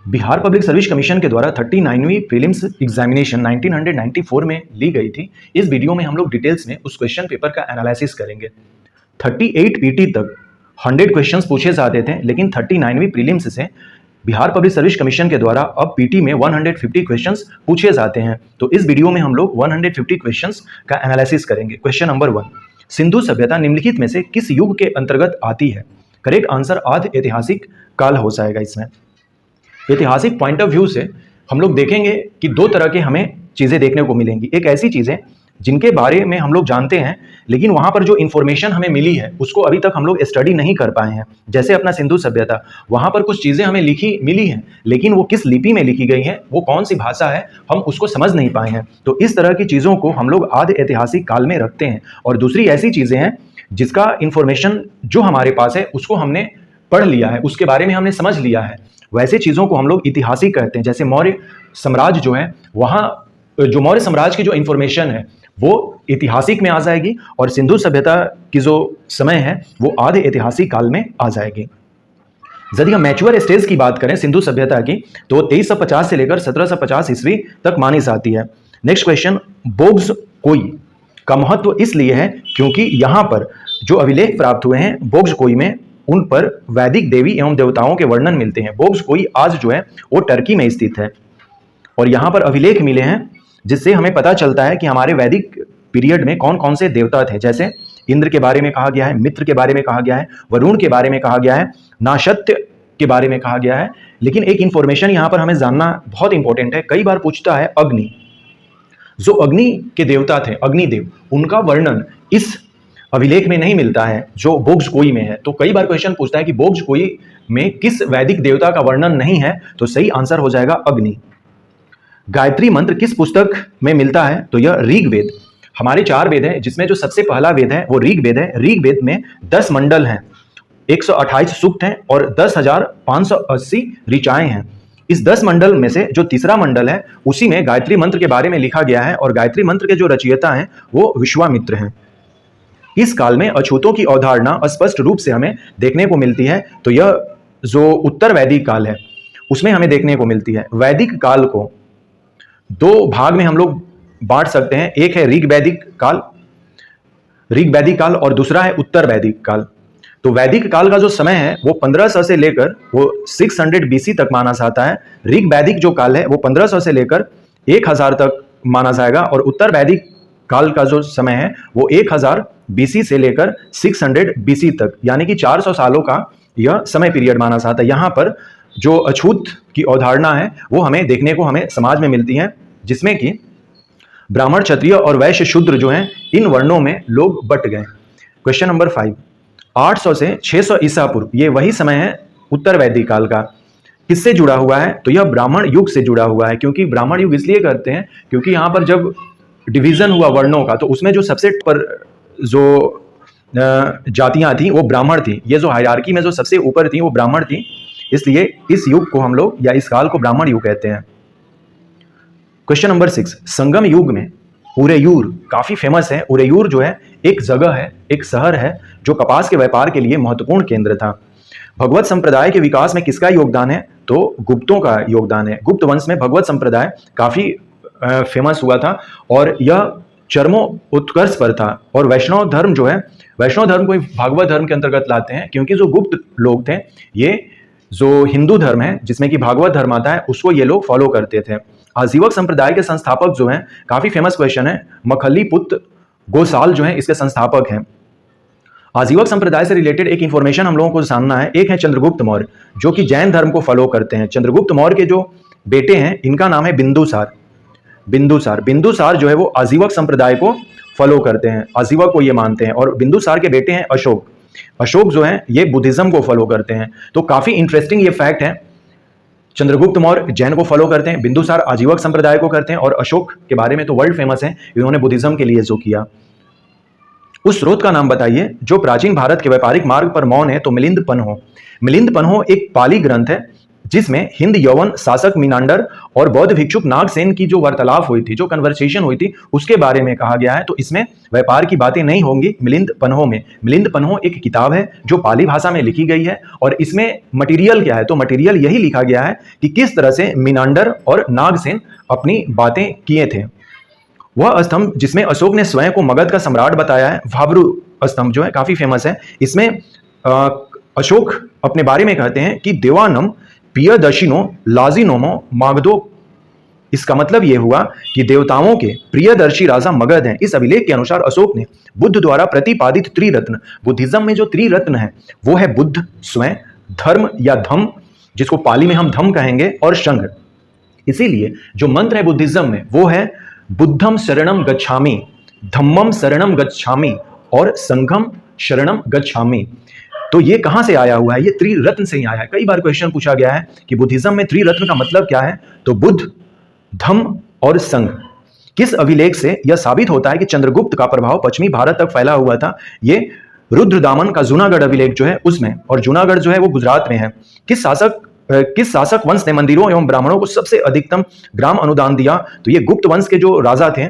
Bihar public service commission के द्वारा 39वीं prelims examination 1994 में ली गई थी। इस वीडियो में हम लोग डिटेल्स में उस क्वेश्चन पेपर का एनालिसिस करेंगे। 38 पीटी तक 100 क्वेश्चंस पूछे जाते थे, लेकिन 39वीं प्रीलिम्स से बिहार पब्लिक सर्विस कमीशन के द्वारा अब पीटी में 150 क्वेश्चंस पूछे जाते हैं। तो इस वीडियो में हम लोग 150 क्वेश्चंस का एनालिसिस करेंगे। क्वेश्चन नंबर 1, सिंधु सभ्यता निम्नलिखित में से किस युग के अंतर्गत आती है? करेक्ट आंसर आदि ऐतिहासिक काल हो जाएगा। इसमें ऐतिहासिक पॉइंट ऑफ व्यू से हम लोग देखेंगे कि दो तरह के हमें चीज़ें देखने को मिलेंगी। एक ऐसी चीज़ें जिनके बारे में हम लोग जानते हैं, लेकिन वहाँ पर जो इन्फॉर्मेशन हमें मिली है उसको अभी तक हम लोग स्टडी नहीं कर पाए हैं। जैसे अपना सिंधु सभ्यता, वहाँ पर कुछ चीज़ें हमें मिली हैं, लेकिन वो किस लिपि में लिखी गई हैं, वो कौन सी भाषा है, हम उसको समझ नहीं पाए हैं। तो इस तरह की चीज़ों को हम लोग आदि ऐतिहासिक काल में रखते हैं। और दूसरी ऐसी चीज़ें हैं जिसका इन्फॉर्मेशन जो हमारे पास है उसको हमने पढ़ लिया है, उसके बारे में हमने समझ लिया है, वैसे चीज़ों को हम लोग ऐतिहासिक कहते हैं। जैसे मौर्य साम्राज्य जो है, वहाँ जो मौर्य साम्राज्य की जो इन्फॉर्मेशन है वो ऐतिहासिक में आ जाएगी, और सिंधु सभ्यता की जो समय है वो आधे ऐतिहासिक काल में आ जाएगी। यदि हम मैच्योर स्टेज की बात करें सिंधु सभ्यता की, तो 2350 से लेकर 1750 ईस्वी तक मानी जाती है। नेक्स्ट क्वेश्चन, बोग्स कोई का महत्व इसलिए है क्योंकि यहाँ पर जो अभिलेख प्राप्त हुए हैं बोग्स कोई में, उन पर वैदिक देवी एवं देवताओं के वर्णन मिलते हैं। बोग्स कोई आज जो है वो टर्की में स्थित है, और यहाँ पर अभिलेख मिले हैं जिससे हमें पता चलता है कि हमारे वैदिक पीरियड में कौन कौन से देवता थे। जैसे इंद्र के बारे में कहा गया है, मित्र के बारे में कहा गया है, वरुण के बारे में कहा गया है, नाशत्य के बारे में कहा गया है। लेकिन एक इंफॉर्मेशन यहाँ पर हमें जानना बहुत इंपॉर्टेंट है। कई बार पूछता है अग्नि, जो अग्नि के देवता थे, अग्निदेव, उनका वर्णन इस अभिलेख में नहीं मिलता है जो बोग्स कोई में है। तो कई बार क्वेश्चन पूछता है कि बोग्स कोई में किस वैदिक देवता का वर्णन नहीं है, तो सही आंसर हो जाएगा अग्नि। गायत्री मंत्र किस पुस्तक में मिलता है? तो यह ऋग्वेद। हमारे 4 वेद हैं, जिसमें जो सबसे पहला वेद है वो ऋग्वेद है। ऋग्वेद में 10 मंडल हैं, 128 सूक्त हैं और 10,580 ऋचाएं हैं। इस 10 मंडल में से जो तीसरा मंडल है उसी में गायत्री मंत्र के बारे में लिखा गया है, और गायत्री मंत्र के जो रचयिता हैं वो विश्वामित्र हैं। इस काल में अछूतों की अवधारणा स्पष्ट रूप से हमें देखने को मिलती है, तो यह जो उत्तर वैदिक काल है उसमें हमें देखने को मिलती है। वैदिक काल को 2 भाग में हम लोग बांट सकते हैं। एक है ऋग वैदिक काल और दूसरा है उत्तर वैदिक काल। तो वैदिक काल का जो समय है वो 1500 से लेकर वो 600 बीसी तक माना जाता है। ऋग वैदिक जो काल है वो 1500 से लेकर 1000 तक माना जाएगा, और उत्तर वैदिक काल का जो समय है वो 1000 बीसी से लेकर 600 बीसी तक, यानी कि 400 सालों का यह समय पीरियड माना जाता है। यहाँ पर जो अछूत की अवधारणा है वो हमें देखने को हमें समाज में मिलती है, जिसमें कि ब्राह्मण, क्षत्रिय और वैश्य शूद्र जो हैं इन वर्णों में लोग बट गए। क्वेश्चन नंबर 5, 800 से 600 ईसा पूर्व, ये वही समय है उत्तर वैदिक काल का। किससे जुड़ा हुआ है? तो यह ब्राह्मण युग से जुड़ा हुआ है। क्योंकि ब्राह्मण युग इसलिए करते हैं क्योंकि यहाँ पर जब डिवीजन हुआ वर्णों का, तो उसमें जो सबसे पर जो जातियां थी वो ब्राह्मण थी। ये जो हायरार्की में जो सबसे ऊपर थी वो ब्राह्मण थी, इसलिए इस युग को हम लोग या इस काल को ब्राह्मण युग कहते हैं। क्वेश्चन नंबर 6, संगम युग में उरेयूर काफी फेमस है। उरेयूर जो है एक जगह है, एक शहर है जो कपास के व्यापार के लिए महत्वपूर्ण केंद्र था। भगवत संप्रदाय के विकास में किसका योगदान है? तो गुप्तों का योगदान है। गुप्त वंश में भगवत संप्रदाय काफी फेमस हुआ था, और यह चरमो उत्कर्ष पर था। और वैष्णव धर्म जो है, वैष्णव धर्म को भागवत धर्म के अंतर्गत लाते हैं, क्योंकि जो गुप्त लोग थे, ये जो हिंदू धर्म है जिसमें कि भागवत धर्म आता है उसको ये लोग फॉलो करते थे। आजीवक संप्रदाय के संस्थापक जो हैं, काफी फेमस क्वेश्चन है, मखलीपुत्र गोसाल जो है इसके संस्थापक हैं। आजीवक संप्रदाय से रिलेटेड एक इंफॉर्मेशन हम लोगों को जानना है। एक है चंद्रगुप्त मौर्य, जो कि जैन धर्म को फॉलो करते हैं। चंद्रगुप्त मौर्य के जो बेटे हैं इनका नाम है बिंदुसार। बिंदुसार जो है वो आजीवक संप्रदाय को फॉलो करते हैं, आजीवक को ये मानते हैं। और बिंदुसार के बेटे हैं अशोक जो है ये बुद्धिज्म को फॉलो करते हैं। तो काफी इंटरेस्टिंग ये फैक्ट है। चंद्रगुप्त मौर्य जैन को फॉलो करते हैं, बिंदुसार आजीवक संप्रदाय को करते हैं, और अशोक के बारे में तो वर्ल्ड फेमस है, इन्होंने बुद्धिज्म के लिए जो किया। उस स्रोत का नाम बताइए जो प्राचीन भारत के व्यापारिक मार्ग पर मौन है। तो मिलिंद पन्हो एक पाली ग्रंथ है जिसमें हिंद यवन शासक मिनांडर और बौद्ध भिक्षुक नागसेन की जो वार्तालाप हुई थी, जो कन्वर्सेशन हुई थी, उसके बारे में कहा गया है। तो इसमें व्यापार की बातें नहीं होंगी। मिलिंद पन्हों में, मिलिंद पन्हों एक किताब है जो पाली भाषा में लिखी गई है, और इसमें मटेरियल क्या है, तो मटेरियल यही लिखा गया है कि किस तरह से मिनांडर और नागसेन अपनी बातें किए थे। वह स्तंभ जिसमें अशोक ने स्वयं को मगध का सम्राट बताया है, भाब्रू स्तंभ जो है काफी फेमस है। इसमें अशोक अपने बारे में कहते हैं कि देवानम प्रियदर्शिनो लाजिनोमो मागधो। इसका मतलब यह हुआ कि देवताओं के प्रियदर्शी राजा मगध हैं। इस अभिलेख के अनुसार अशोक ने बुद्ध द्वारा प्रतिपादित त्रिरत्न, बुद्धिज्म में जो त्रिरत्न है वो है बुद्ध स्वयं, धर्म या धम्म, जिसको पाली में हम धम्म कहेंगे, और संघ। इसीलिए जो मंत्र है बुद्धिज्म में वो है बुद्धम शरणम गच्छामि, धम्मम शरणम गच्छामि और संघम शरणम गच्छामि। तो ये कहां से आया हुआ है? ये त्रिरत्न से ही आया है। कई बार क्वेश्चन पूछा गया है कि बुद्धिज्म में त्रिरत्न का मतलब क्या है, तो बुद्ध, धम्म और संघ। किस अभिलेख से यह साबित होता है कि चंद्रगुप्त का प्रभाव पश्चिमी भारत तक फैला हुआ था? ये रुद्रदामन का जूनागढ़ अभिलेख जो है उसमें, और जूनागढ़ जो है वो गुजरात में है। किस शासक वंश ने मंदिरों एवं ब्राह्मणों को सबसे अधिकतम ग्राम अनुदान दिया? तो ये गुप्त वंश के जो राजा थे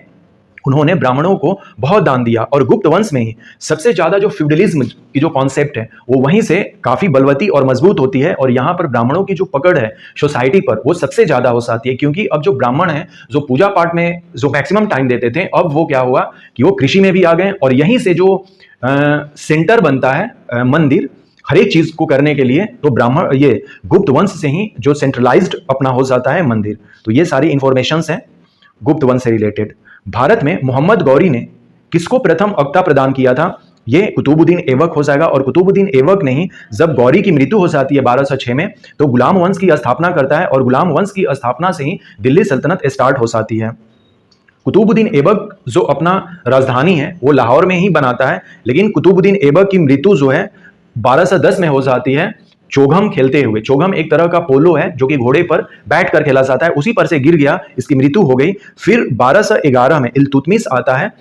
उन्होंने ब्राह्मणों को बहुत दान दिया, और गुप्त वंश में ही सबसे ज्यादा जो फ्यूडलिज्म की जो कॉन्सेप्ट है वो वहीं से काफी बलवती और मजबूत होती है, और यहाँ पर ब्राह्मणों की जो पकड़ है सोसाइटी पर वो सबसे ज्यादा हो जाती है। क्योंकि अब जो ब्राह्मण है जो पूजा पाठ में जो मैक्सिमम टाइम देते थे, अब वो क्या हुआ कि वो कृषि में भी आ गए, और यहीं से जो सेंटर बनता है मंदिर हर एक चीज को करने के लिए, तो ब्राह्मण ये गुप्त वंश से ही जो सेंट्रलाइज्ड अपना हो जाता है मंदिर। तो ये सारी इंफॉर्मेशंस हैं गुप्त वंश से रिलेटेड। भारत में मोहम्मद गौरी ने किसको प्रथम अक्ता प्रदान किया था? ये कुतुबुद्दीन ऐबक हो जाएगा, और कुतुबुद्दीन ऐबक ने ही जब गौरी की मृत्यु हो जाती है 1206 में, तो गुलाम वंश की स्थापना करता है, और गुलाम वंश की स्थापना से ही दिल्ली सल्तनत स्टार्ट हो जाती है। कुतुबुद्दीन ऐबक जो अपना राजधानी है वो लाहौर में ही बनाता है, लेकिन कुतुबुद्दीन ऐबक की मृत्यु जो है 1210 में हो जाती है चोघम खेलते हुए। चोघम एक तरह का पोलो है जो कि घोड़े पर बैठ कर खेला जाता है, उसी पर से गिर गया, इसकी मृत्यु हो गई। फिर 1211 में इल्तुतमिश आता है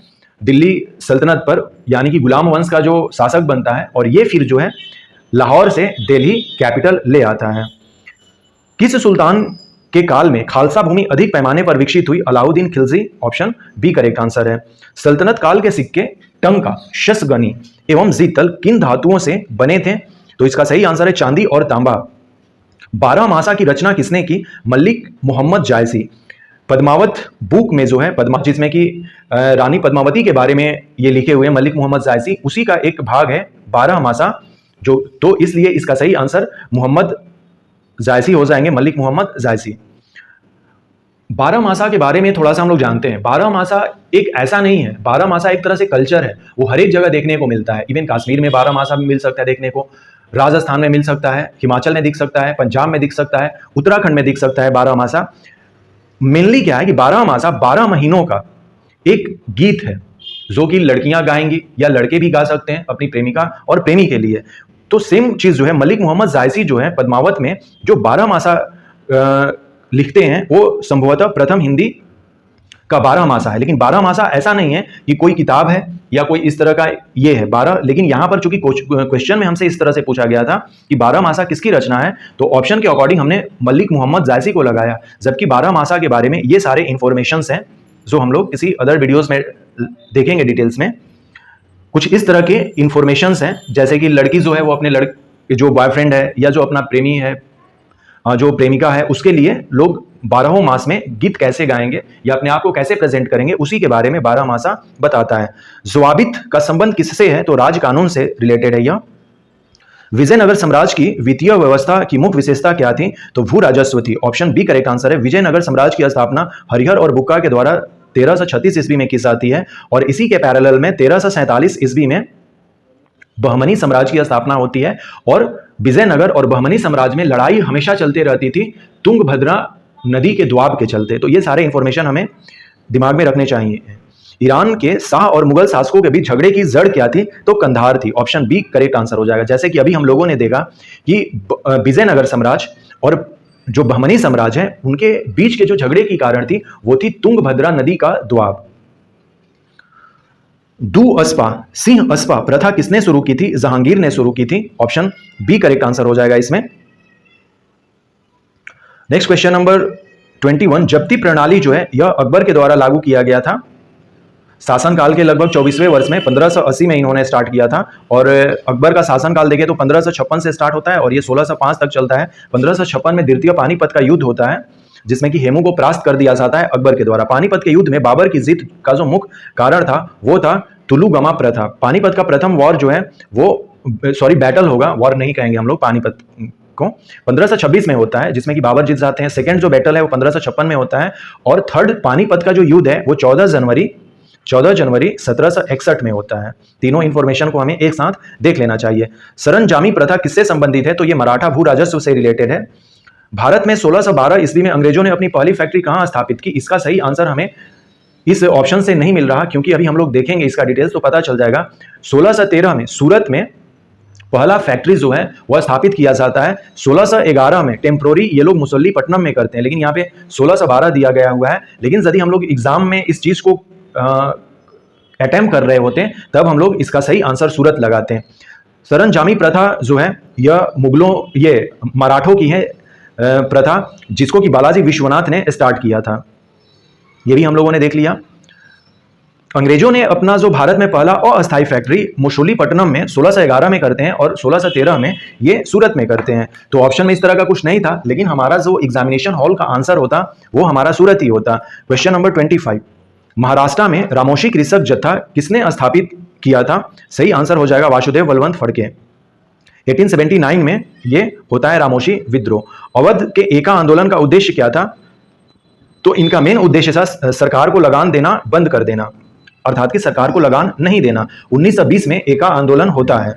दिल्ली सल्तनत पर, यानी कि गुलाम वंश का जो शासक बनता है, और ये फिर जो है लाहौर से दिल्ली कैपिटल ले आता है। किस सुल्तान के काल में खालसा भूमि अधिक पैमाने पर विकसित हुई? Alauddin Khilji, option B correct answer है। सल्तनत काल के सिक्के टंका, शसगनी एवं जीतल किन धातुओं से बने थे? तो इसका सही आंसर है चांदी और तांबा। 12 मासा की रचना किसने की? मलिक मोहम्मद जायसी। पद्मावत बुक में जो है जिसमें कि रानी पद्मावती के बारे में ये लिखे हुए मलिक मोहम्मद जायसी, उसी का एक भाग है 12 मासा जो, तो इसलिए इसका सही आंसर मोहम्मद जायसी हो जाएंगे, मलिक मोहम्मद जायसी। 12 मासा के बारे में थोड़ा सा हम लोग जानते हैं। 12 मासा एक ऐसा नहीं है, 12 मासा एक तरह से कल्चर है, वो हर एक जगह देखने को मिलता है। इवन कश्मीर में 12 मासा भी मिल सकता है देखने को, राजस्थान में मिल सकता है, हिमाचल में दिख सकता है, पंजाब में दिख सकता है, उत्तराखंड में दिख सकता है 12 मासा। मेनली क्या है कि 12 मासा 12 महीनों का एक गीत है जो कि लड़कियां गाएंगी या लड़के भी गा सकते हैं अपनी प्रेमिका और प्रेमी के लिए। तो सेम चीज जो है मलिक मोहम्मद जायसी जो है पद्मावत में जो 12 मासा लिखते हैं वो संभवतः प्रथम हिंदी का 12 मासा है। लेकिन 12 मासा ऐसा नहीं है कि कोई किताब है या कोई इस तरह का ये है 12, लेकिन यहां पर चूंकि क्वेश्चन में हमसे इस तरह से पूछा गया था कि 12 मासा किसकी रचना है, तो ऑप्शन के अकॉर्डिंग हमने मलिक मोहम्मद जायसी को लगाया, जबकि 12 मासा के बारे में ये सारे इंफॉर्मेशंस हैं जो हम लोग किसी अदर वीडियोस में देखेंगे डिटेल्स में। कुछ इस तरह के इंफॉर्मेशंस हैं जैसे कि लड़की जो है वो अपने जो बॉयफ्रेंड है या जो अपना प्रेमी है, जो प्रेमिका है, उसके लिए लोग 12 मास में गीत कैसे गाएंगे या अपने आप को कैसे प्रेजेंट करेंगे, उसी के बारे में 12 मासा बताता है। ज़वाबित का संबंध किससे है, तो राज कानून से रिलेटेड है यह। विजयनगर साम्राज्य की वित्तीय व्यवस्था की मुख्य विशेषता क्या थी, तो भू राजस्व थी। ऑप्शन बी करेक्ट आंसर है। विजयनगर साम्राज्य की स्थापना हरिहर और बुक्का के द्वारा 1336 ईस्वी में की जाती है, और इसी के पैरेलल में 1347 ईस्वी में बहमनी साम्राज्य की स्थापना होती है। और विजयनगर और बहमनी साम्राज्य में लड़ाई हमेशा चलती रहती थी तुंगभद्रा नदी के द्वाब के चलते। तो ये सारे इंफॉर्मेशन हमें दिमाग में रखने चाहिए। ईरान के शाह और मुगल शासकों के बीच झगड़े की जड़ क्या थी, तो कंधार थी। ऑप्शन बी करेक्ट आंसर हो जाएगा। जैसे कि अभी हम लोगों ने देखा कि विजयनगर साम्राज्य और जो बहमनी साम्राज्य है उनके बीच के जो झगड़े की कारण थी वो थी तुंगभद्रा नदी का द्वाब। दुअस्पा सिंह अस्पा प्रथा किसने शुरू की थी, जहांगीर ने शुरू की थी। ऑप्शन बी करेक्ट आंसर हो जाएगा इसमें। नेक्स्ट क्वेश्चन नंबर 21, जब्ती प्रणाली जो है यह अकबर के द्वारा लागू किया गया था। शासनकाल के लगभग 24वें वर्ष में 1580 में इन्होंने स्टार्ट किया था। और अकबर का शासनकाल देखें तो 1556 से स्टार्ट होता है और ये 1605 तक चलता है। 1556 में द्वितीय पानीपत का युद्ध होता है जिसमें कि हेमू को परास्त कर दिया जाता है अकबर के द्वारा। पानीपत के युद्ध में बाबर की जीत का जो मुख्य कारण था वो था तुलुगमा प्रथा। पानीपत का प्रथम वॉर जो है वो बैटल होगा, वॉर नहीं कहेंगे हम लोग पानीपत को, 1526 में होता है जिसमें कि बाबर जीत जाते हैं। सेकंड जो बैटल है वो 1556 में होता है और थर्ड पानीपत का जो युद्ध है वो 14 जनवरी 1761 में होता है। तीनों इंफॉर्मेशन को हमें एक साथ देख लेना चाहिए। सरंजामी प्रथा किससे संबंधित है? तो ये मराठा भू राजस्व से रिलेटेड है। भारत में 1612 ईस्वी में अंग्रेजों ने अपनी पहली फैक्ट्री कहां स्थापित की? इसका सही आंसर हमें इस ऑप्शन से नहीं मिल रहा क्योंकि अभी हम लोग देखेंगे इसका डिटेल्स तो पता चल जाएगा। 1613 में सूरत में पहला फैक्ट्री जो है वह स्थापित किया जाता है। 1611 में टेम्प्रोरी ये लोग मुसल्लीपट्टनम में करते हैं, लेकिन यहाँ पे 1612 दिया गया हुआ है। लेकिन यदि हम लोग एग्जाम में इस चीज को अटेम्प्ट कर रहे होते हैं तब हम लोग इसका सही आंसर सूरत लगाते हैं। सरंजामी प्रथा जो है यह मुगलों ये मराठों की है प्रथा जिसको कि बालाजी विश्वनाथ ने स्टार्ट किया था। ये भी हम लोगों ने देख लिया। अंग्रेजों ने अपना जो भारत में पहला अस्थायी फैक्ट्री मुसल्लीपट्टनम में 1611 में करते हैं और 1613 में ये सूरत में करते हैं। तो ऑप्शन में इस तरह का कुछ नहीं था, लेकिन हमारा जो एग्जामिनेशन हॉल का आंसर होता वो हमारा सूरत ही होता। क्वेश्चन नंबर 25, महाराष्ट्र में रामोशी कृषक जत्था किसने स्थापित किया था? सही आंसर हो जाएगा वासुदेव बलवंत फड़के। 1879 में ये होता है रामोशी विद्रोह। अवध के एका आंदोलन का उद्देश्य क्या था? तो इनका मेन उद्देश्य था सरकार को लगान देना बंद कर देना, अर्थात कि सरकार को लगान नहीं देना। 1920 में एका आंदोलन होता है,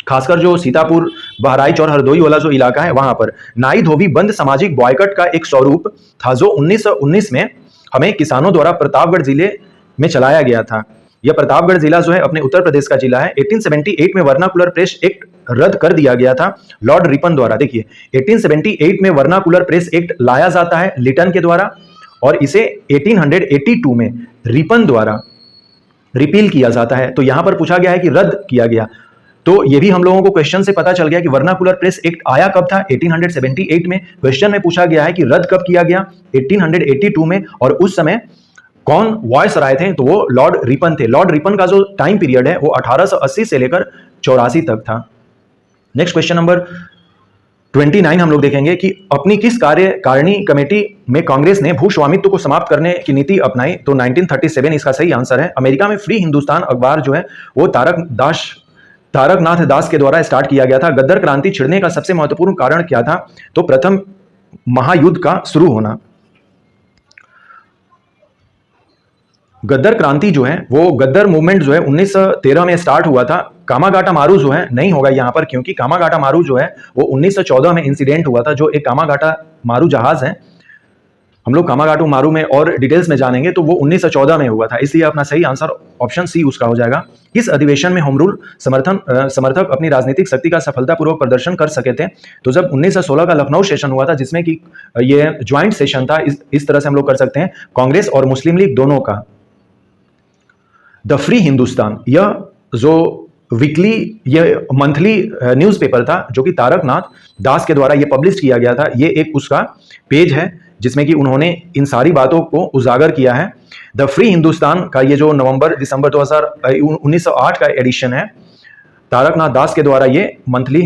खासकर जो सीतापुर, बहराइच और हरदोई वाला जो इलाका है वहां पर। नाई धोबी बंद सामाजिक बॉयकट का एक स्वरूप था जो 1919 में हमें किसानों द्वारा प्रतापगढ़ जिले में चलाया गया था। यह प्रतापगढ़ जिला जो है अपने उत्तर प्रदेश का जिला है। 1878 में वर्नाकुलर प्रेस एक्ट रद्द कर दिया गया था लॉर्ड रिपन द्वारा। देखिए 1878 में वर्नाकुलर प्रेस एक्ट लाया जाता है लिटन के द्वारा और इसे 1882 में रिपन द्वारा रिपील किया जाता है। तो यहां पर पूछा गया है कि रद्द किया गया, तो ये भी हम लोगों को क्वेश्चन से पता चल गया कि वर्नाकुलर प्रेस एक्ट आया कब था? 1878 में। क्वेश्चन में पूछा गया है कि रद्द कब किया गया? 1882 में। और उस समय कौन वॉइस राय थे? तो वो लॉर्ड रिपन थे। लॉर्ड रिपन का जो टाइम पीरियड है वो 1880 से लेकर 84 तक था। नेक्स्ट क्वेश्चन नंबर 29 हम लोग देखेंगे कि अपनी किस कार्यकारिणी कमेटी में कांग्रेस ने भू स्वामित्व को समाप्त करने की नीति अपनाई? तो 1937 इसका सही आंसर है। अमेरिका में फ्री हिंदुस्तान अखबार जो है वो तारकनाथ दास के द्वारा स्टार्ट किया गया था। गद्दर क्रांति छिड़ने का सबसे महत्वपूर्ण कारण क्या था? तो प्रथम महायुद्ध का शुरू होना। गद्दर क्रांति जो है वो गद्दर मूवमेंट जो है 1913 में स्टार्ट हुआ था। कामागाटा मारू जो है नहीं होगा यहाँ पर क्योंकि कामागाटा मारू जो है वो 1914 में इंसिडेंट हुआ था। जो एक कामागाटा मारू जहाज है, हम लोग कामागाटू मारू में और डिटेल्स में जानेंगे, तो वो 1914 में हुआ था। इसलिए अपना सही आंसर ऑप्शन सी उसका हो जाएगा। इस अधिवेशन में होम रूल समर्थक अपनी राजनीतिक शक्ति का सफलतापूर्वक प्रदर्शन कर सके थे? तो जब 1916 का लखनऊ सेशन हुआ था जिसमें कि ये ज्वाइंट सेशन था, इस तरह से हम लोग कर सकते हैं, कांग्रेस और मुस्लिम लीग दोनों का। द फ्री हिंदुस्तान यह जो वीकली ये मंथली न्यूज़पेपर था जो कि तारकनाथ दास के द्वारा ये पब्लिश किया गया था। ये एक उसका पेज है जिसमें कि उन्होंने इन सारी बातों को उजागर किया है। द फ्री हिंदुस्तान का ये जो दिसंबर 1908 का एडिशन है, तारकनाथ दास के द्वारा ये मंथली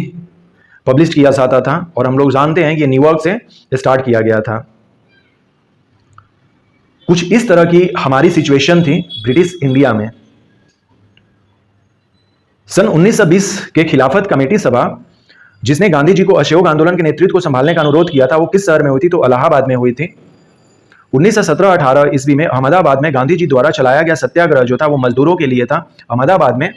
पब्लिश किया जाता था और हम लोग जानते हैं कि ये न्यूयॉर्क से स्टार्ट किया गया था। कुछ इस तरह की हमारी सिचुएशन थी ब्रिटिश इंडिया में। सन 1920 के खिलाफत कमेटी सभा जिसने गांधी जी को असहयोग आंदोलन के नेतृत्व को संभालने का अनुरोध किया था वो किस शहर में हुई थी? तो इलाहाबाद में हुई थी। 1917-18 ईस्वी में अहमदाबाद में गांधी जी द्वारा चलाया गया सत्याग्रह जो था वो मजदूरों के लिए था। अहमदाबाद में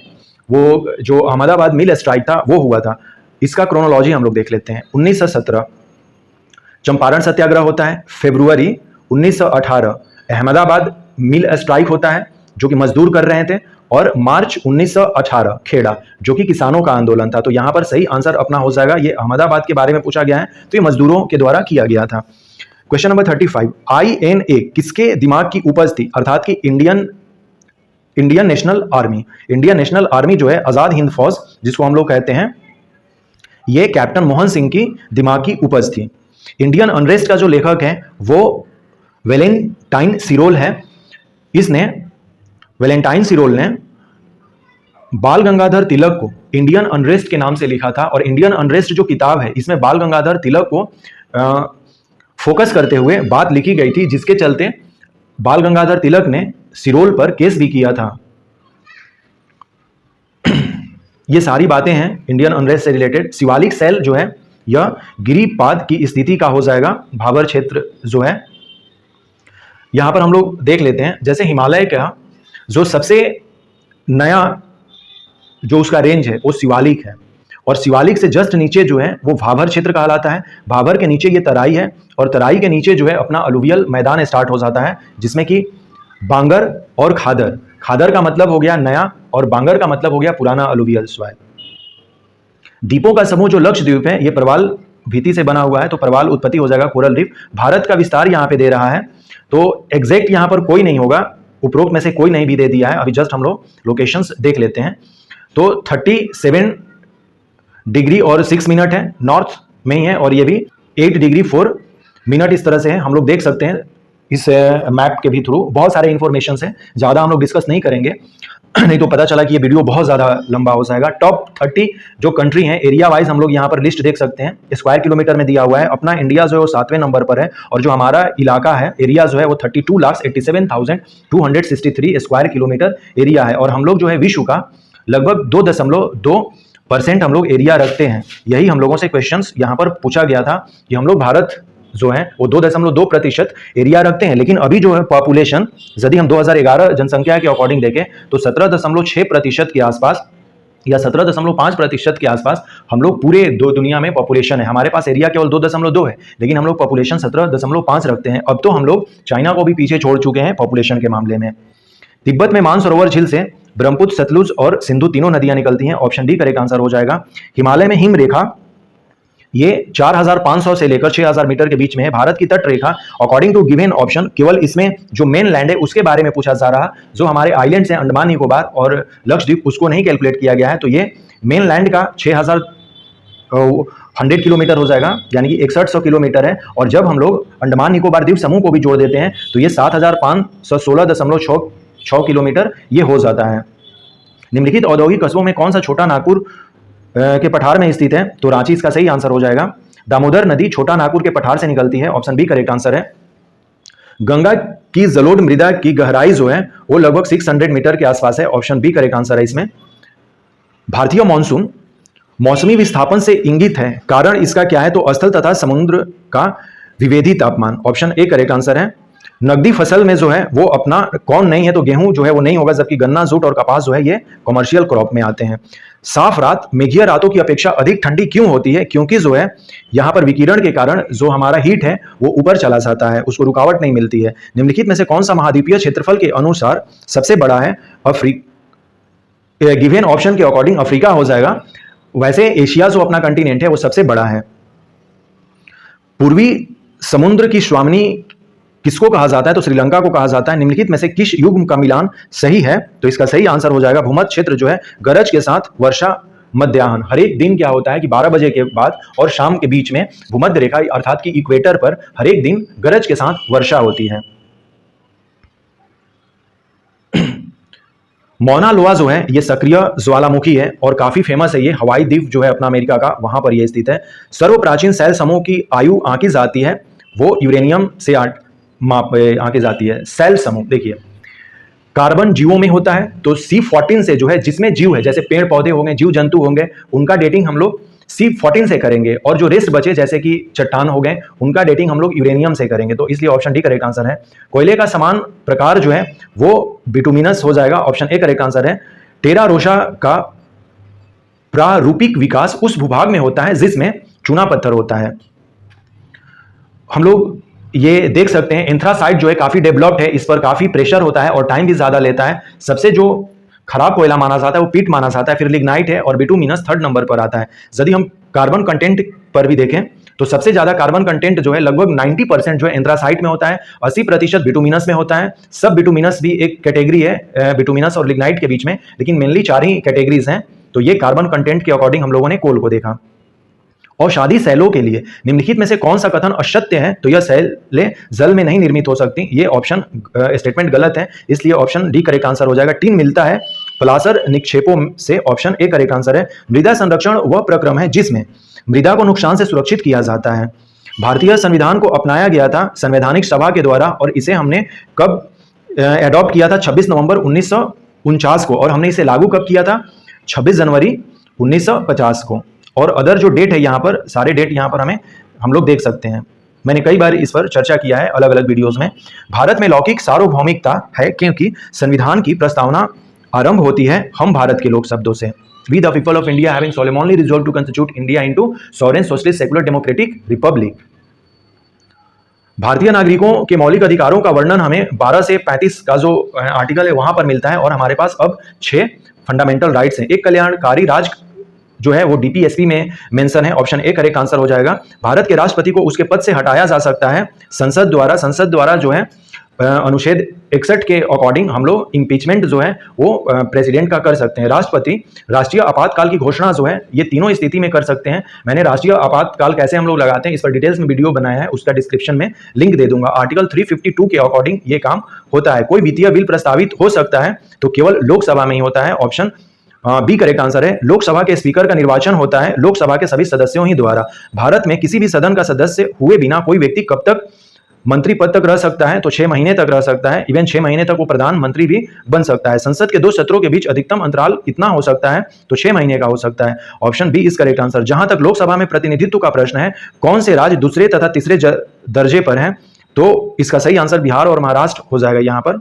वो जो अहमदाबाद मिल स्ट्राइक था वो हुआ था। इसका क्रोनोलॉजी हम लोग देख लेते हैं। 1917 चंपारण सत्याग्रह होता है। फरवरी 1918 अहमदाबाद मिल स्ट्राइक होता है जो कि मजदूर कर रहे थे। और मार्च 1918 खेड़ा जो कि किसानों का आंदोलन था। तो यहां पर सही आंसर अपना हो जाएगा, ये अहमदाबाद के बारे में पूछा गया है तो ये मजदूरों के द्वारा किया गया था। क्वेश्चन नंबर 35, INA किसके दिमाग की उपज थी? अर्थात कि Indian national army. Indian national army जो है आजाद हिंद फौज जिसको हम लोग कहते हैं, ये कैप्टन मोहन सिंह की दिमाग की उपज थी। इंडियन अनरेस्ट का जो लेखक है वो वैलेंटाइन सिरोल है। वैलेंटाइन सिरोल ने बाल गंगाधर तिलक को इंडियन अनरेस्ट के नाम से लिखा था, और इंडियन अनरेस्ट जो किताब है इसमें बाल गंगाधर तिलक को फोकस करते हुए बात लिखी गई थी, जिसके चलते बाल गंगाधर तिलक ने सिरोल पर केस भी किया था। ये सारी बातें हैं इंडियन अनरेस्ट से रिलेटेड। शिवालिक सेल जो है यह गिरिपाद की स्थिति का हो जाएगा, भाबर क्षेत्र जो है। यहां पर हम लोग देख लेते हैं, जैसे हिमालय का जो सबसे नया जो उसका रेंज है वो शिवालिक है, और शिवालिक से जस्ट नीचे जो है वो भाबर क्षेत्र कहलाता है। भाबर के नीचे ये तराई है, और तराई के नीचे जो है अपना अलुवियल मैदान स्टार्ट हो जाता है, जिसमें कि बांगर और खादर, खादर का मतलब हो गया नया और बांगर का मतलब हो गया पुराना अलुवियल सॉइल। द्वीपों का समूह जो लक्षद्वीप है ये प्रवाल भीति से बना हुआ है, तो प्रवाल उत्पत्ति हो जाएगा कोरल रीफ। भारत का विस्तार यहाँ पे दे रहा है, तो एग्जैक्ट यहाँ पर कोई नहीं होगा, उपरोक्त में से कोई नहीं भी दे दिया है। अभी जस्ट हम लोग लोकेशंस देख लेते हैं। तो 37 डिग्री और 6 मिनट है, नॉर्थ में ही है, और ये भी 8 डिग्री 4 मिनट इस तरह से है। हम लोग देख सकते हैं इस मैप के भी थ्रू। बहुत सारे इंफॉर्मेशन है, ज़्यादा हम लोग डिस्कस नहीं करेंगे नहीं तो पता चला कि ये वीडियो बहुत ज़्यादा लंबा हो जाएगा। टॉप 30 जो कंट्री हैं एरिया वाइज हम लोग यहाँ पर लिस्ट देख सकते हैं, स्क्वायर किलोमीटर में दिया हुआ है। अपना इंडिया जो है वो 7वें नंबर पर है, और जो हमारा इलाका है एरिया जो है वो 32,87,263 स्क्वायर किलोमीटर एरिया है। और हम लोग जो है विश्व का लगभग 2.2% हम लोग एरिया रखते हैं। यही हम लोगों से क्वेश्चंस यहाँ पर पूछा गया था कि हम लोग भारत जो है वो 2.2% एरिया रखते हैं, लेकिन अभी जो है पॉपुलेशन यदि हम 2011 जनसंख्या के अकॉर्डिंग देखें तो 17.6% के आसपास या 17.5% के आसपास हम लोग पूरे दुनिया में पॉपुलेशन है। हमारे पास एरिया केवल 2.2 है, लेकिन हम लोग पॉपुलेशन 17.5 रखते हैं। अब तो हम लोग चाइना को भी पीछे छोड़ चुके हैं पॉपुलेशन के मामले में। तिब्बत में मानसरोवर झील से ब्रह्मपुत्र, सतलुज और सिंधु तीनों नदियां निकलती हैं। ऑप्शन डी करेक्ट आंसर हो जाएगा। हिमालय में हिम रेखा ये 4500 से लेकर 6000 मीटर के बीच में है। भारत की तट रेखा अकॉर्डिंग टू गिवन ऑप्शन केवल इसमें जो मेन लैंड है उसके बारे में पूछा जा रहा, जो हमारे आइलैंड्स हैं अंडमान निकोबार और लक्षद्वीप उसको नहीं कैलकुलेट किया गया है। तो ये मेन लैंड का 6100 किलोमीटर हो जाएगा, यानी कि 6100 किलोमीटर है। और जब हम लोग अंडमान निकोबार द्वीप समूह को भी जोड़ देते हैं तो ये 7516.6 किलोमीटर ये हो जाता है। निम्नलिखित औद्योगिक कस्बों में कौन सा छोटा नागपुर के पठार में स्थित है? तो रांची इसका सही आंसर हो जाएगा। दामोदर नदी छोटा नागपुर के पठार से निकलती है, ऑप्शन बी करेक्ट आंसर है। गंगा की जलोढ़ मृदा की गहराई जो है वो लगभग 600 मीटर के आसपास है, ऑप्शन बी करेक्ट आंसर है इसमें। भारतीय मॉनसून मौसमी विस्थापन से इंगित है, कारण इसका क्या है? तो स्थल तथा समुद्र का विभेदी तापमान, ऑप्शन ए करेक्ट आंसर है। नकदी फसल में जो है वो अपना कौन नहीं है, तो गेहूं जो है वो नहीं होगा, जबकि गन्ना, जूट और कपास जो है ये कमर्शियल क्रॉप में आते हैं। साफ रात मेघीय रातों की अपेक्षा अधिक ठंडी क्यों होती है? क्योंकि जो है यहाँ पर विकिरण के कारण जो हमारा हीट है वो ऊपर चला जाता है, उसको रुकावट नहीं मिलती है। निम्नलिखित में से कौन सा महाद्वीपीय क्षेत्रफल के अनुसार सबसे बड़ा है? गिवन ऑप्शन के अकॉर्डिंग अफ्रीका हो जाएगा। वैसे एशिया जो अपना कंटिनेंट है वो सबसे बड़ा है। पूर्वी समुद्र की स्वामिनी किसको कहा जाता है? तो श्रीलंका को कहा जाता है। निम्नलिखित में से किस युग का मिलान सही है? तो इसका सही आंसर हो जाएगा भूमध्य क्षेत्र जो है गरज के साथ वर्षा मध्याह्न। हर एक दिन क्या होता है कि 12 बजे के बाद और शाम के बीच में भूमध्य रेखा अर्थात कि इक्वेटर पर हर एक दिन गरज के साथ वर्षा होती है। मौना लोआ जो है ये सक्रिय ज्वालामुखी है और काफी फेमस है। ये हवाई द्वीप जो है अपना अमेरिका का, वहां पर यह स्थित है। सर्व प्राचीन सेल समूह की आयु आंकी जाती है, वो यूरेनियम से आंकी जाती है। सेल समूह देखिए, कार्बन जीवों में होता है, तो C14 से जो है जिसमें जीव है, जैसे पेड़ पौधे होंगे, जीव जंतु होंगे, उनका डेटिंग हम लोग C14 से करेंगे। और जो रेस्ट बचे जैसे कि चट्टान हो गए, उनका डेटिंग हम लोग यूरेनियम से करेंगे। तो इसलिए ऑप्शन डी करेक्ट आंसर है। कोयले का समान प्रकार जो है वो बिटुमिनस हो जाएगा, ऑप्शन ए करेक्ट आंसर है। टेरा रोसा का प्रारूपिक विकास उस भूभाग में होता है जिसमें चूना पत्थर होता है। हम लोग ये देख सकते हैं एंथ्रासाइट जो है काफी डेवलप्ड है, इस पर काफी प्रेशर होता है और टाइम भी ज्यादा लेता है। सबसे जो खराब कोयला माना जाता है वो पीट माना जाता है, फिर लिग्नाइट है और बिटुमिनस 3rd नंबर पर आता है। यदि हम कार्बन कंटेंट पर भी देखें तो सबसे ज्यादा कार्बन कंटेंट जो है लगभग 90% जो है एंथ्रासाइट में होता है, 80% बिटुमिनस में होता है। सब बिटुमिनस भी एक कैटेगरी है बिटुमिनस और लिग्नाइट के बीच में, लेकिन मेनली 4 ही कैटेगरीज हैं। तो ये कार्बन कंटेंट के अकॉर्डिंग हम लोगों ने कोल को देखा। औषधि सैलों के लिए निम्नलिखित में से कौन सा कथन असत्य है? तो यह सैलें जल में नहीं निर्मित हो सकती, ये ऑप्शन स्टेटमेंट गलत है, इसलिए ऑप्शन डी करेक्ट आंसर हो जाएगा। टिन मिलता है पलासर निक्षेपों से, ऑप्शन ए करेक्ट आंसर है। मृदा संरक्षण वह प्रक्रम है जिसमें मृदा को नुकसान से सुरक्षित किया जाता है। भारतीय संविधान को अपनाया गया था संवैधानिक सभा के द्वारा, और इसे हमने कब एडॉप्ट किया था? 26 नवंबर 1949 को। और हमने इसे लागू कब किया था? 26 जनवरी 1950 को। और अदर जो डेट है यहाँ पर, सारे डेट यहाँ पर हम लोग देख सकते हैं। मैंने कई बार इस पर चर्चा किया है अलग अलग वीडियोस में। भारत में लौकिक सार्वभौमिकता है क्योंकि संविधान की प्रस्तावना आरंभ होती है हम भारत के लोग शब्दों से। We the people of India having solemnly resolve to constitute India into sovereign socialist secular democratic republic. भारतीय नागरिकों के मौलिक अधिकारों का वर्णन हमें 12 से 35 का जो आर्टिकल है वहां पर मिलता है, और हमारे पास अब 6 फंडामेंटल राइट्स हैं। एक कल्याणकारी राज जो है वो डीपीएसपी में मेंशन है, ऑप्शन ए करेक्ट आंसर हो जाएगा। भारत के राष्ट्रपति को उसके पद से हटाया जा सकता है संसद द्वारा जो है अनुच्छेद 61 के अकॉर्डिंग हम लोग इम्पीचमेंट जो है वो प्रेसिडेंट का कर सकते हैं। राष्ट्रपति राष्ट्रीय आपातकाल की घोषणा जो है ये तीनों स्थिति में कर सकते हैं। मैंने राष्ट्रीय आपातकाल कैसे हम लोग लगाते हैं इस पर डिटेल्स में वीडियो बनाया है, उसका डिस्क्रिप्शन में लिंक दे दूंगा। आर्टिकल 352 के अकॉर्डिंग ये काम होता है। कोई वित्तीय बिल प्रस्तावित हो सकता है तो केवल लोकसभा में ही होता है, ऑप्शन बी करेक्ट आंसर है। लोकसभा के स्पीकर का निर्वाचन होता है लोकसभा के सभी सदस्यों ही द्वारा। भारत में किसी भी सदन का सदस्य हुए बिना कोई व्यक्ति कब तक मंत्री पद तक रह सकता है? तो 6 महीने तक रह सकता है। इवन 6 महीने तक वो प्रधानमंत्री भी बन सकता है। संसद के 2 सत्रों के बीच अधिकतम अंतराल कितना हो सकता है? तो 6 महीने का हो सकता है, option B is correct answer. जहां तक लोकसभा में प्रतिनिधित्व का प्रश्न है, कौन से राज्य दूसरे तथा तीसरे दर्जे पर है? तो इसका सही आंसर बिहार और महाराष्ट्र हो जाएगा यहां पर।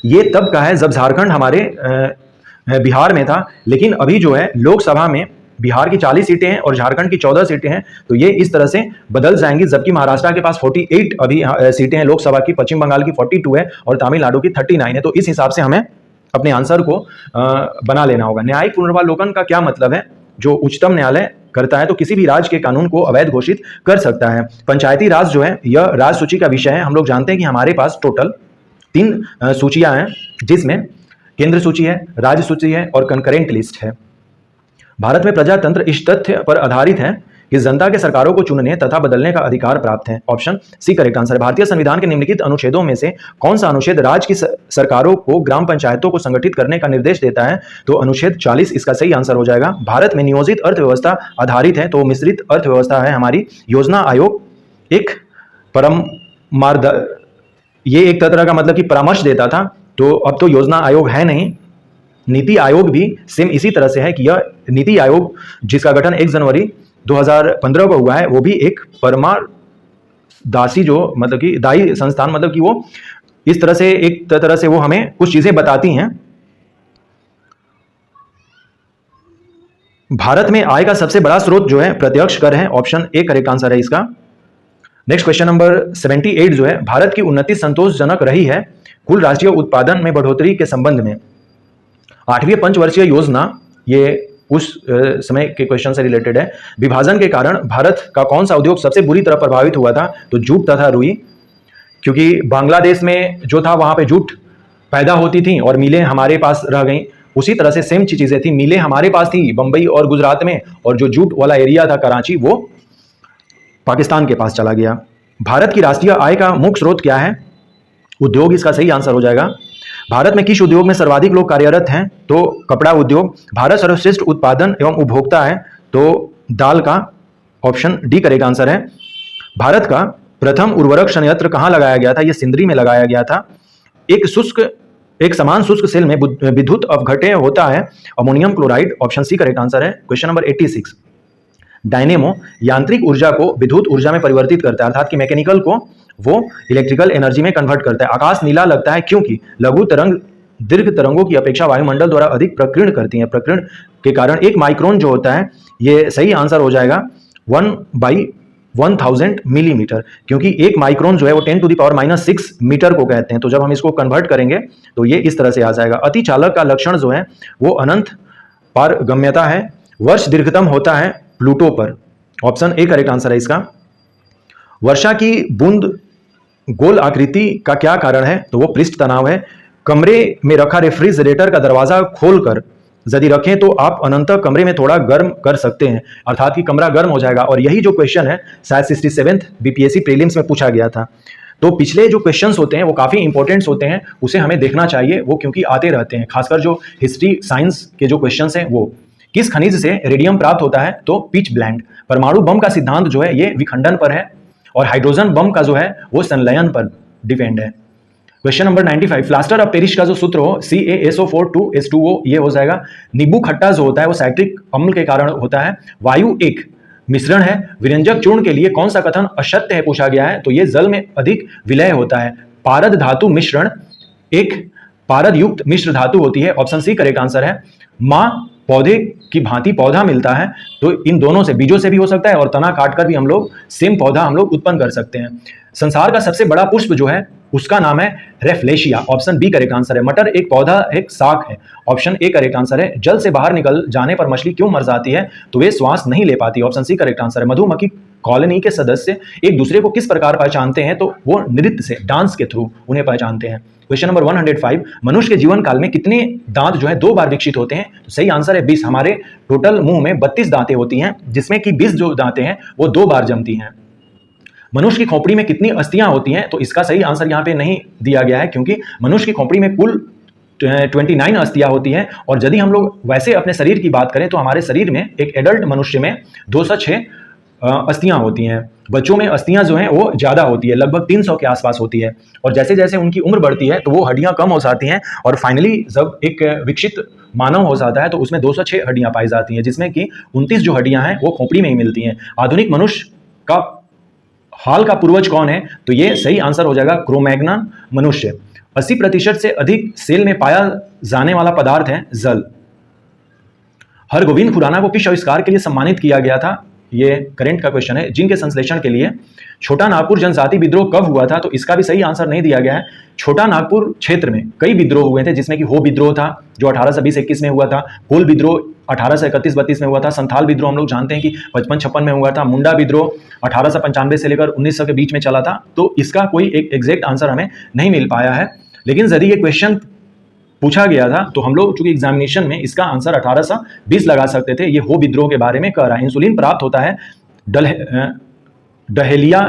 ये तब का है जब झारखंड हमारे बिहार में था, लेकिन अभी जो है लोकसभा में बिहार की 40 सीटें हैं और झारखंड की 14 सीटें हैं, तो ये इस तरह से बदल जाएंगी। जबकि महाराष्ट्र के पास 48 अभी सीटें हैं लोकसभा की, पश्चिम बंगाल की 42 है और तमिलनाडु की 39 है। तो इस हिसाब से हमें अपने आंसर को बना लेना होगा। न्यायिक पुनर्वालोकन का क्या मतलब है? जो उच्चतम न्यायालय करता है तो किसी भी राज्य के कानून को अवैध घोषित कर सकता है। पंचायती राज जो है यह राज सूची का विषय है। हम लोग जानते हैं कि हमारे पास टोटल 3 सूचियां हैं, जिसमें केंद्र सूची है, राज्य सूची है और कंकरेंट लिस्ट है। भारत में प्रजातंत्र इस तथ्य पर आधारित है कि जनता के सरकारों को चुनने तथा बदलने का अधिकार प्राप्त है, ऑप्शन सी करेक्ट आंसर है। भारतीय संविधान के निम्नलिखित अनुच्छेदों में से कौन सा अनुच्छेद राज्य की सरकारों को ग्राम पंचायतों को संगठित करने का निर्देश देता है? तो अनुच्छेद 40 इसका सही आंसर हो जाएगा। भारत में नियोजित अर्थव्यवस्था आधारित है, तो मिश्रित अर्थव्यवस्था है हमारी। योजना आयोग एक ये एक तरह का मतलब कि परामर्श देता था, तो अब तो योजना आयोग है नहीं। नीति आयोग भी सेम इसी तरह से है कि यह नीति आयोग जिसका गठन 1 जनवरी 2015 को हुआ है, वो भी एक परमादासी जो मतलब कि दायी संस्थान, मतलब कि वो इस तरह से एक तरह से वो हमें कुछ चीजें बताती हैं। भारत में आय का सबसे बड़ा स्रोत जो है प्रत्यक्ष कर है, ऑप्शन ए करेक्ट आंसर है इसका। नेक्स्ट क्वेश्चन नंबर 78 जो है, भारत की उन्नति संतोषजनक रही है कुल राष्ट्रीय उत्पादन में बढ़ोतरी के संबंध में। 8वीं पंचवर्षीय योजना ये उस समय के क्वेश्चन से रिलेटेड है। विभाजन के कारण भारत का कौन सा उद्योग सबसे बुरी तरह प्रभावित हुआ था? तो जूट तथा रुई, क्योंकि बांग्लादेश में जो था वहां पे जूट पैदा होती थी और मिलें हमारे पास रह गई। उसी तरह से सेम चीजें थी, मिलें हमारे पास थी बंबई और गुजरात में, और जो जूट वाला एरिया था कराची वो पाकिस्तान के पास चला गया। भारत की राष्ट्रीय आय का मुख्य स्रोत क्या है? उद्योग इसका सही आंसर हो जाएगा। भारत में किस उद्योग में सर्वाधिक लोग कार्यरत हैं? तो कपड़ा उद्योग। भारत सर्वश्रेष्ठ उत्पादन एवं उपभोक्ता है, तो दाल का, ऑप्शन डी करेक्ट आंसर है। भारत का प्रथम उर्वरक संयंत्र कहां लगाया गया था? यह सिंदरी में लगाया गया था। एक समान शुष्क सेल में विद्युत अपघट्य होता है, ammonium chloride, option C correct answer है। क्वेश्चन नंबर 86, डायनेमो यांत्रिक ऊर्जा को विद्युत ऊर्जा में परिवर्तित करता है, अर्थात कि मैकेनिकल को वो इलेक्ट्रिकल एनर्जी में कन्वर्ट करता है। आकाश नीला लगता है क्योंकि लघु तरंग दीर्घ तरंगों की अपेक्षा वायुमंडल द्वारा अधिक प्रकीर्ण करती हैं। प्रकीर्ण के कारण 1 माइक्रोन जो होता है, ये सही आंसर हो जाएगा 1/1000 मिलीमीटर, क्योंकि 1 माइक्रोन जो है वो 10⁻⁻6 मीटर को कहते हैं। तो जब हम इसको कन्वर्ट करेंगे तो ये इस तरह से आ जाएगा। अति चालक का लक्षण जो है वो अनंत पारगम्यता है। वर्ष दीर्घतम होता है प्लूटो पर, ऑप्शन ए करेक्ट आंसर है इसका। वर्षा की बूंद गोल आकृति का क्या कारण है? तो वो पृष्ठ तनाव है। कमरे में रखा रेफ्रिजरेटर का दरवाजा खोलकर यदि रखें तो आप अनंत कमरे में थोड़ा गर्म कर सकते हैं, अर्थात कि कमरा गर्म हो जाएगा। और यही जो क्वेश्चन है शायद 67th बीपीएससी प्रीलिम्स में पूछा गया था। तो पिछले जो क्वेश्चंस होते हैं वो काफ़ी इंपॉर्टेंट्स होते हैं, उसे हमें देखना चाहिए, वो क्योंकि आते रहते हैं। खासकर जो हिस्ट्री साइंस के जो क्वेश्चंस हैं वो, किस खनिज से रेडियम प्राप्त होता है, तो पिच ब्लेंड। परमाणु बम का सिद्धांत जो है ये विखंडन पर है, और हाइड्रोजन बम का जो है वो संलयन पर डिपेंड है। Question number 95, plaster of Paris का जो सूत्र हो CaSO4 2H2O ये हो जाएगा। नींबू खट्टा जो होता है वो साइट्रिक अम्ल के कारण होता है। वायु एक मिश्रण है। व्यंजक चूर्ण के लिए कौन सा कथन असत्य है पूछा गया है, तो ये जल में अधिक विलय होता है। पारद धातु मिश्रण एक पारद युक्त मिश्र धातु होती है। ऑप्शन सी करेक्ट आंसर है। माँ पौधे की भांति पौधा मिलता है, तो इन दोनों से, बीजों से भी हो सकता है और तना काटकर भी हम लोग सेम पौधा हम लोग उत्पन्न कर सकते हैं। संसार का सबसे बड़ा पुष्प जो है उसका नाम है Rafflesia. Option B correct answer है। मटर एक पौधा, एक शाक है। ऑप्शन ए करेक्ट आंसर है। जल से बाहर निकल जाने पर मछली क्यों मर जाती है, तो वे श्वास नहीं ले पाती। ऑप्शन सी करेक्ट आंसर है। मधुमक्खी कॉलोनी के सदस्य एक दूसरे को किस प्रकार पहचानते हैं, तो वो नृत्य से, डांस के थ्रू उन्हें पहचानते हैं। क्वेश्चन नंबर 105, मनुष्य के जीवन काल में कितने दांत जो है 2 बार विकसित होते हैं, तो सही आंसर है 20। हमारे टोटल मुंह में 32 दांतें होती हैं, जिसमें कि 20 जो दांतें हैं वो 2 बार जमती हैं। मनुष्य की खोपड़ी में कितनी अस्थियां होती हैं, तो इसका सही आंसर यहाँ पे नहीं दिया गया है, क्योंकि मनुष्य की खोपड़ी में कुल 29 अस्थियां होती हैं। और यदि हम लोग वैसे अपने शरीर की बात करें तो हमारे शरीर में, एक एडल्ट मनुष्य में 206 अस्थियां होती हैं। बच्चों में अस्थियां जो हैं वो ज़्यादा होती है, लगभग 300 के आसपास होती है। और जैसे जैसे उनकी उम्र बढ़ती है तो वो हड्डियां कम हो जाती हैं, और फाइनली जब एक विकसित मानव हो जाता है तो उसमें 206 हड्डियां पाई जाती हैं, जिसमें कि 29 जो हड्डियां हैं वो खोपड़ी में ही मिलती हैं। आधुनिक मनुष्य का हाल का पूर्वज कौन है, तो ये सही आंसर हो जाएगा क्रोमैग्नन मनुष्य। 80% से अधिक सेल में पाया जाने वाला पदार्थ है जल। हरगोविंद खुराना को किस आविष्कार के लिए सम्मानित किया गया था, ये करंट का क्वेश्चन है। जिनके संश्लेषण के लिए। छोटा नागपुर जनजाति विद्रोह कब हुआ था, तो इसका भी सही आंसर नहीं दिया गया है। छोटा नागपुर क्षेत्र में कई विद्रोह हुए थे, जिसमें कि हो विद्रोह था जो 1820-21 में हुआ था। कोल विद्रोह 1831-32 में हुआ था। संथाल विद्रोह हम लोग जानते हैं कि 55-56 में हुआ था। मुंडा विद्रोह 1895 से लेकर 1900 के बीच में चला था। तो इसका कोई एक एग्जैक्ट आंसर हमें नहीं मिल पाया है, लेकिन यदि ये क्वेश्चन पूछा गया था तो हम लोग चूंकि एग्जामिनेशन में इसका आंसर 1820 लगा सकते थे। ये हो विद्रोह के बारे में कह रहा है। इंसुलिन प्राप्त होता है डहेलिया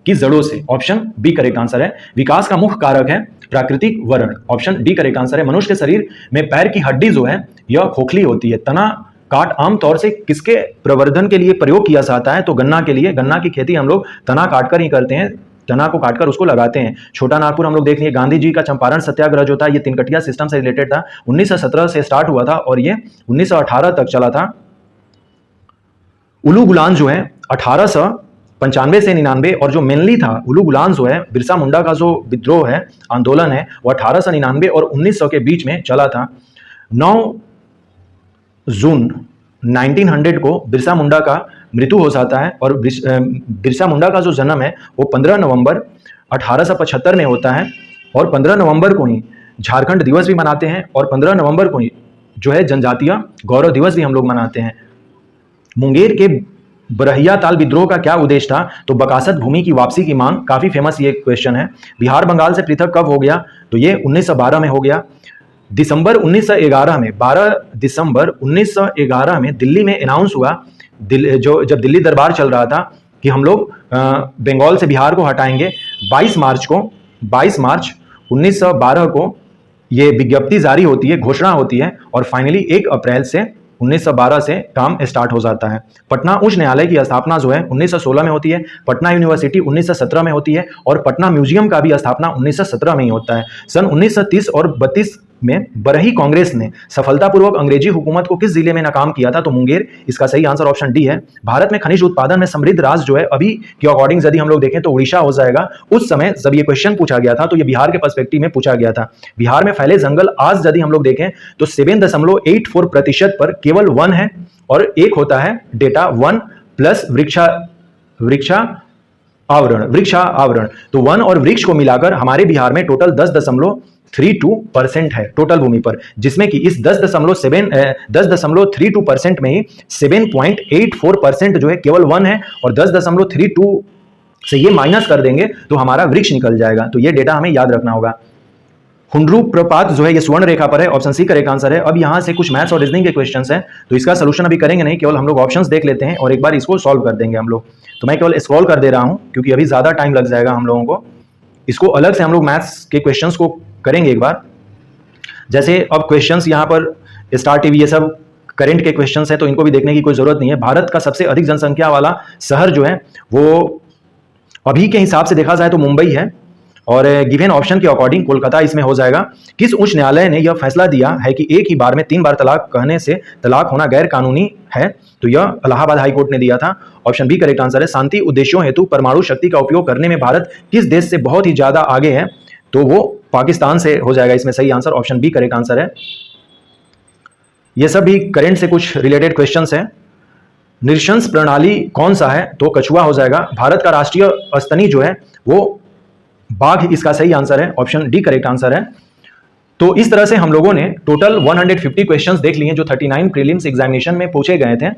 की जड़ों से। ऑप्शन बी करेक्ट आंसर है। विकास का मुख्य कारक है प्राकृतिक वर्ण। ऑप्शन डी करेक्ट आंसर है। मनुष्य के शरीर में पैर की हड्डी जो है यह खोखली होती है। तना काट आमतौर से किसके प्रवर्धन के लिए प्रयोग किया जाता है, तो गन्ना के लिए। गन्ना की खेती हम लोग तना काटकर ही करते हैं, तना को काटकर उसको लगाते हैं। छोटा नागपुर हम लोग देख लिए। गांधी जी का चंपारण सत्याग्रह जो था ये तिनकटिया सिस्टम से रिलेटेड था। 1917 से स्टार्ट हुआ था और ये 1918 तक चला था। उलू गुलान जो है 1895 से 99, और जो मेनली था उलू गुलान जो है बिरसा मुंडा का जो विद्रोह है, आंदोलन है, वो 1899 और 1900 के बीच में चला था। 9 जून 1900 को बिरसा मुंडा का मृत्यु हो जाता है, और बिरसा मुंडा का जो जन्म है वो 15 नवंबर 1875 में होता है। और 15 नवंबर को ही झारखंड दिवस भी मनाते हैं, और 15 नवंबर को ही जो है जनजातीय गौरव दिवस भी हम लोग मनाते हैं। मुंगेर के बरहिया ताल विद्रोह का क्या उद्देश्य था, तो बकासत भूमि की वापसी की मांग। काफी फेमस ये क्वेश्चन है। बिहार बंगाल से पृथक कब हो गया, तो ये 1912 में हो गया। दिसंबर 1911 में, 12 दिसंबर 1911 में दिल्ली में अनाउंस हुआ, जब दिल्ली दरबार चल रहा था कि हम लोग बंगाल से बिहार को हटाएंगे। 22 मार्च 1912 को ये विज्ञप्ति जारी होती है, घोषणा होती है, और फाइनली 1 अप्रैल से 1912 से काम स्टार्ट हो जाता है। पटना उच्च न्यायालय की स्थापना जो है 1916 में होती है। पटना यूनिवर्सिटी 1917 में होती है, और पटना म्यूजियम का भी स्थापना 1917 में ही होता है। सन 1930 और 32 में बरही कांग्रेस ने सफलतापूर्वक अंग्रेजी हुकूमत को किस जिले में नाकाम किया था, तो मुंगेर। इसका सही आंसर ऑप्शन डी है। भारत में खनिज उत्पादन में समृद्ध राज्य जो है अभी के अकॉर्डिंग यदि हम लोग देखें तो उड़ीसा हो जाएगा। उस समय जब ये क्वेश्चन पूछा गया था तो ये बिहार के पर्सपेक्टिव में पूछा गया था। बिहार में फैले जंगल आज यदि हम लोग देखें तो 7.84% पर केवल 1 है, और एक होता है डेटा 1 प्लस वृक्षा आवरण। तो 1 और वृक्ष को मिलाकर हमारे बिहार में टोटल 10.32% है टोटल भूमि पर, जिसमें कि इस 10.32% में ही 7.84% जो है केवल 1 है, और 10.32 से ये माइनस कर देंगे तो हमारा वृक्ष निकल जाएगा। तो ये डेटा हमें याद रखना होगा। हुंड्रू प्रपात जो है ये स्वर्ण रेखा पर है, ऑप्शन सी करेक्ट आंसर है। अब यहाँ से कुछ मैथ्स और रीजनिंग के क्वेश्चंस हैं, तो इसका सोल्यूशन अभी करेंगे नहीं, केवल हम लोग ऑप्शंस देख लेते हैं और एक बार इसको सॉल्व कर देंगे हम लोग। तो मैं केवल स्क्रॉल कर दे रहा हूँ क्योंकि अभी ज़्यादा टाइम लग जाएगा हम लोगों को। इसको अलग से हम लोग मैथ्स के क्वेश्चंस को करेंगे एक बार। जैसे अब क्वेश्चंस यहाँ पर स्टार टीवी ये सब करंट के क्वेश्चंस हैं, तो इनको भी देखने की कोई ज़रूरत नहीं है। भारत का सबसे अधिक जनसंख्या वाला शहर जो है वो अभी के हिसाब से देखा जाए तो मुंबई है, और गिवन ऑप्शन के अकॉर्डिंग कोलकाता इसमें हो जाएगा। किस उच्च न्यायालय ने यह फैसला दिया है कि एक ही बार में 3 बार तलाक कहने से तलाक होना गैर कानूनी है? तो यह इलाहाबाद हाई कोर्ट ने दिया था। ऑप्शन बी करेक्ट आंसर है। शांति उद्देश्यों हेतु परमाणु शक्ति का उपयोग करने में भारत किस देश से बहुत ही ज्यादा आगे है? तो वो पाकिस्तान से हो जाएगा इसमें सही answer. Option B correct answer है। ये सब भी करंट से कुछ रिलेटेड क्वेश्चंस हैं। निरशंस प्रणाली कौन सा है? तो कछुआ हो जाएगा। भारत का राष्ट्रीय स्तनी जो है वो बाघ इसका सही आंसर है। ऑप्शन डी करेक्ट आंसर है। तो इस तरह से हम लोगों ने टोटल 150 क्वेश्चंस देख लिए जो 39 प्रीलिम्स एग्जामिनेशन में पूछे गए थे।